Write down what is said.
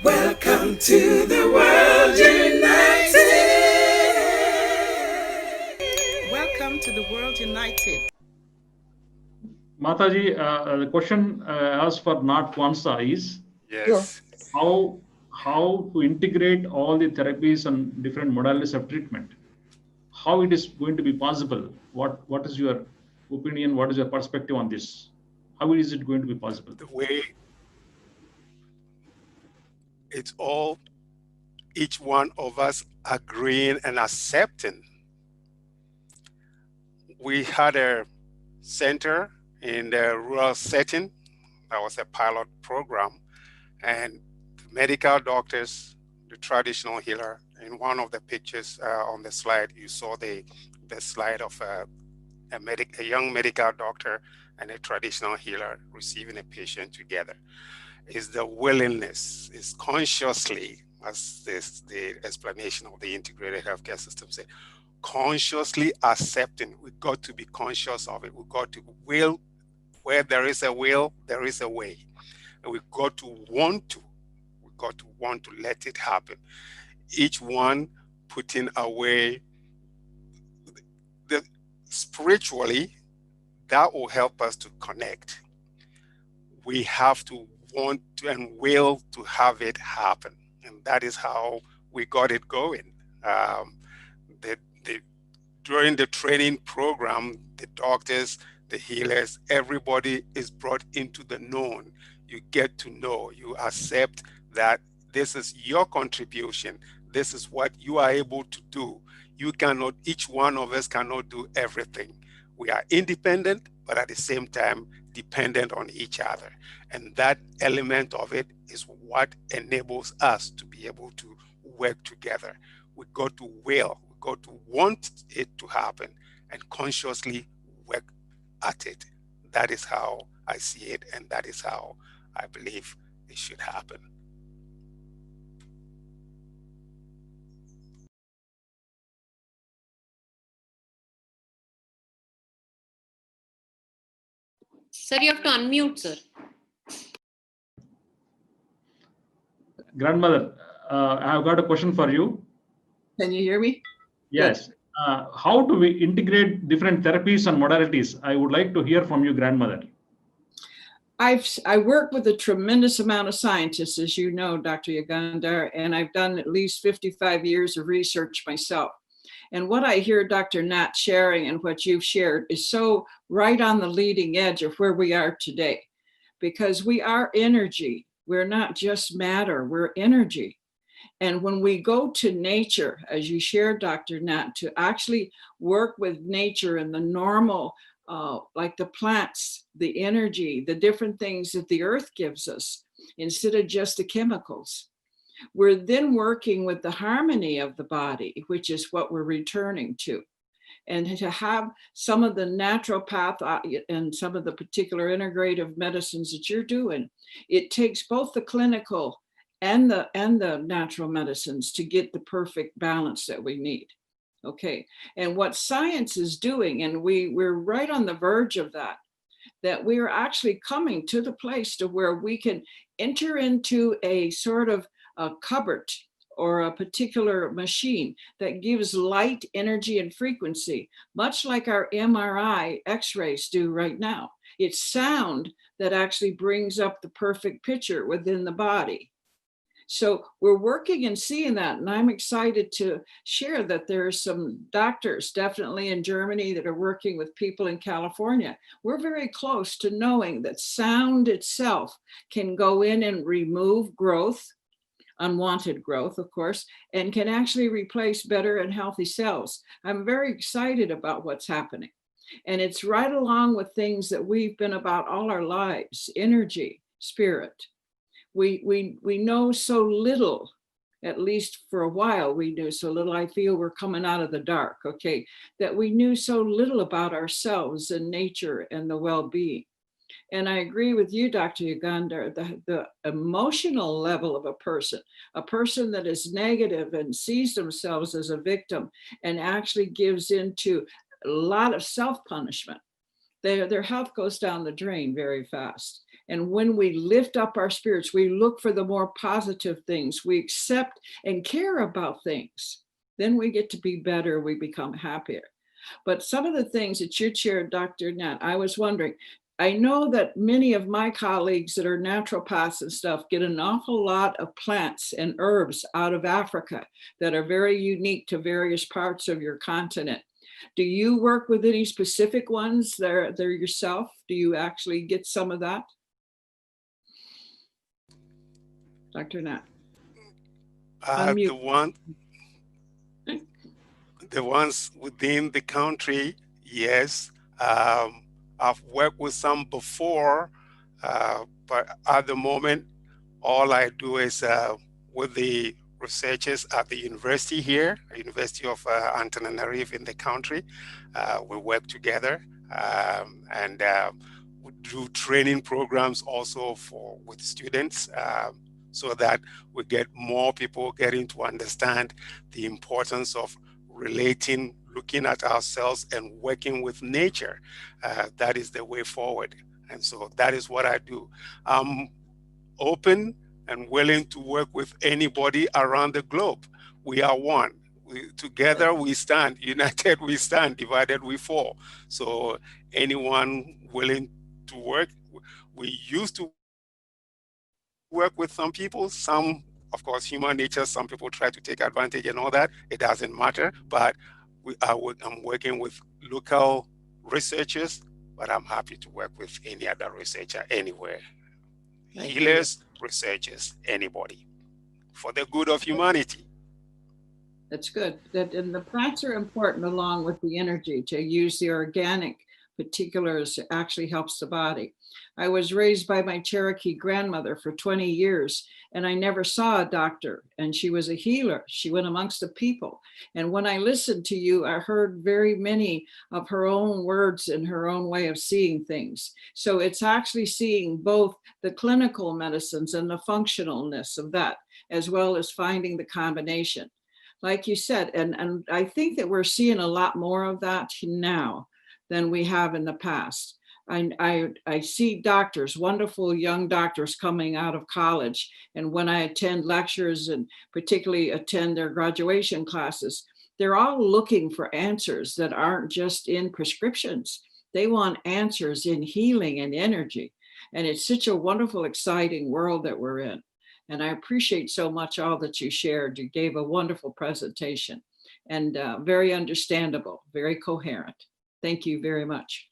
Welcome to the world united. Welcome to the world united. Mataji, the question asked for Nat Kwanzaa is Yes. how to integrate all the therapies and different modalities of treatment. How it is going to be possible? What is your opinion? What is your perspective on this? How is it going to be possible? The way it's all each one of us agreeing and accepting. We had a center in the rural setting. That was a pilot program. And the medical doctors, the traditional healer, in one of the pictures on the slide, you saw the slide of a young medical doctor and a traditional healer receiving a patient together. Is the willingness, is consciously, as the explanation of the integrated healthcare system said, consciously accepting. We got to be conscious of it. We got to will. Where there is a will, there is a way. And we got to want to. We got to want to let it happen. Each one putting away the spiritually, that will help us to connect. We have to want to and will to have it happen. And that is how we got it going. The, during the training program, the doctors, the healers, everybody is brought into the known. You get to know, you accept that this is your contribution. This is what you are able to do. You cannot, each one of us cannot do everything. We are independent, but at the same time, dependent on each other. And that element of it is what enables us to be able to work together. We got to will, we got to want it to happen and consciously work at it. That is how I see it, and that is how I believe it should happen. Sir, you have to unmute, sir. Grandmother, I have got a question for you. Can you hear me? Yes. How do we integrate different therapies and modalities? I would like to hear from you, grandmother. I work with a tremendous amount of scientists, as you know, Dr. Yugandhar, and I've done at least 55 years of research myself. And what I hear Dr. Nat sharing and what you've shared is so right on the leading edge of where we are today, because we are energy. We're not just matter, we're energy. And when we go to nature, as you shared, Dr. Nat, to actually work with nature and the normal, like the plants, the energy, the different things that the earth gives us, instead of just the chemicals, we're then working with the harmony of the body, which is what we're returning to. And to have some of the naturopath and some of the particular integrative medicines that you're doing, it takes both the clinical and the natural medicines to get the perfect balance that we need. Okay. And what science is doing, and we're right on the verge of that we are actually coming to the place to where we can enter into a sort of a cupboard or a particular machine that gives light, energy, and frequency, much like our MRI x-rays do right now. It's sound that actually brings up the perfect picture within the body. So we're working and seeing that, and I'm excited to share that there are some doctors definitely in Germany that are working with people in California. We're very close to knowing that sound itself can go in and remove growth, unwanted growth, of course, and can actually replace better and healthy cells. I'm very excited about what's happening. And it's right along with things that we've been about all our lives: energy, spirit. We know so little, at least for a while we knew so little. I feel we're coming out of the dark, okay, that we knew so little about ourselves and nature and the well-being. And I agree with you, Dr. Yugandhar, the emotional level of a person that is negative and sees themselves as a victim and actually gives into a lot of self-punishment, their health goes down the drain very fast. And when we lift up our spirits, we look for the more positive things, we accept and care about things, then we get to be better, we become happier. But some of the things that you shared, Dr. Nat, I was wondering, I know that many of my colleagues that are naturopaths and stuff get an awful lot of plants and herbs out of Africa that are very unique to various parts of your continent. Do you work with any specific ones there yourself? Do you actually get some of that? Dr. Nat. Unmute. The ones within the country, yes. I've worked with some before, but at the moment, all I do is with the researchers at the university here, University of Antananarivo in the country. We work together, and we do training programs also with students, so that we get more people getting to understand the importance of relating, looking at ourselves and working with nature. That is the way forward. And so that is what I do. I'm open and willing to work with anybody around the globe. We are one. Together we stand, united we stand, divided we fall. So anyone willing to work, we used to work with some people, some, of course, human nature, some people try to take advantage and all that. It doesn't matter, but I'm working with local researchers, but I'm happy to work with any other researcher anywhere. Healers, researchers, anybody, for the good of humanity. That's good. And the plants are important along with the energy. To use the organic particulars actually helps the body. I was raised by my Cherokee grandmother for 20 years, and I never saw a doctor, and she was a healer. She went amongst the people. And when I listened to you, I heard very many of her own words and her own way of seeing things. So it's actually seeing both the clinical medicines and the functionalness of that, as well as finding the combination. Like you said, and I think that we're seeing a lot more of that now than we have in the past. I see doctors, wonderful young doctors coming out of college. And when I attend lectures and particularly attend their graduation classes, they're all looking for answers that aren't just in prescriptions. They want answers in healing and energy. And it's such a wonderful, exciting world that we're in. And I appreciate so much all that you shared. You gave a wonderful presentation and very understandable, very coherent. Thank you very much.